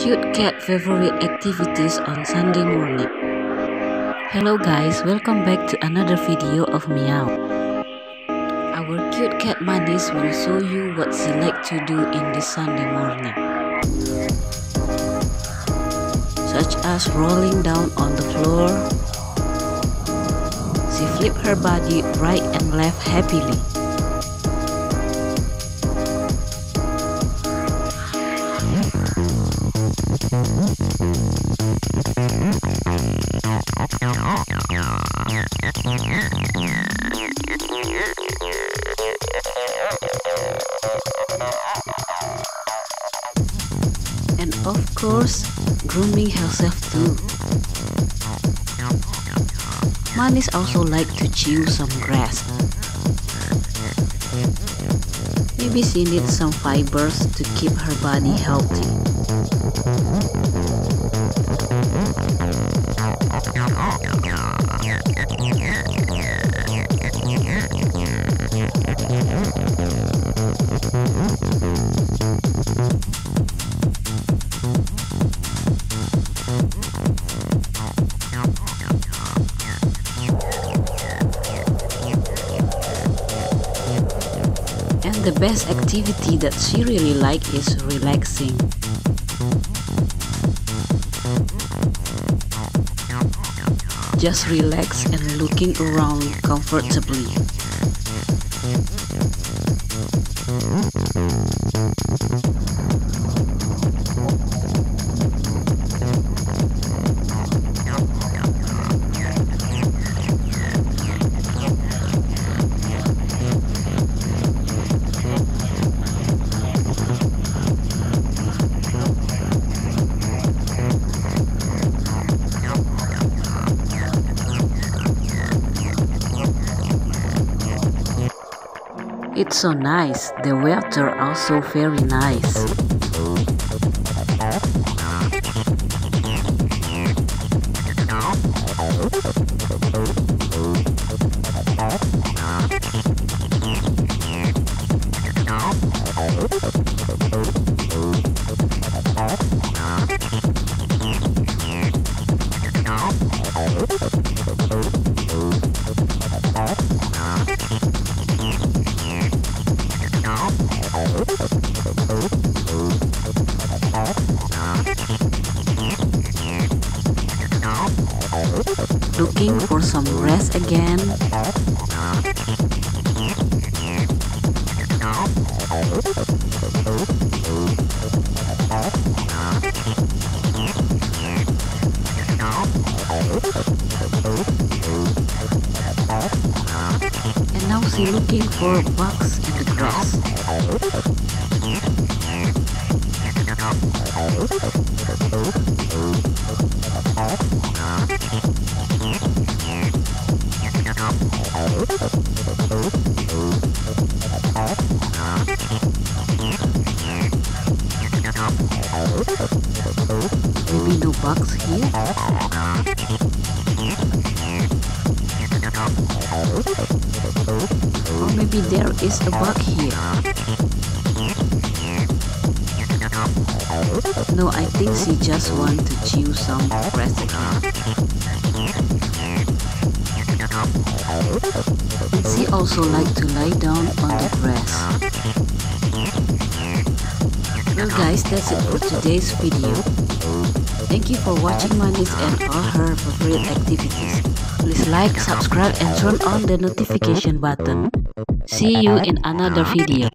Cute cat favorite activities on Sunday morning. Hello guys, welcome back to another video of Meow. Our cute cat Manis will show you what she likes to do in this Sunday morning. Such as rolling down on the floor. She flips her body right and left happily. And of course, grooming herself too. Manis also like to chew some grass. Maybe she needs some fibers to keep her body healthy. And the best activity that she really likes is relaxing. Just relax and looking around comfortably. It's so nice. The weather also very nice. Looking for some rest again. And now she's looking for bugs in the grass. Maybe no bugs here? Or maybe there is a bug here. No, I think she just wants to chew some grass again. And she also likes to lie down on the grass. Well guys, that's it for today's video. Thank you for watching Manis and all her favorite activities. Please like, subscribe and turn on the notification button. See you in another video.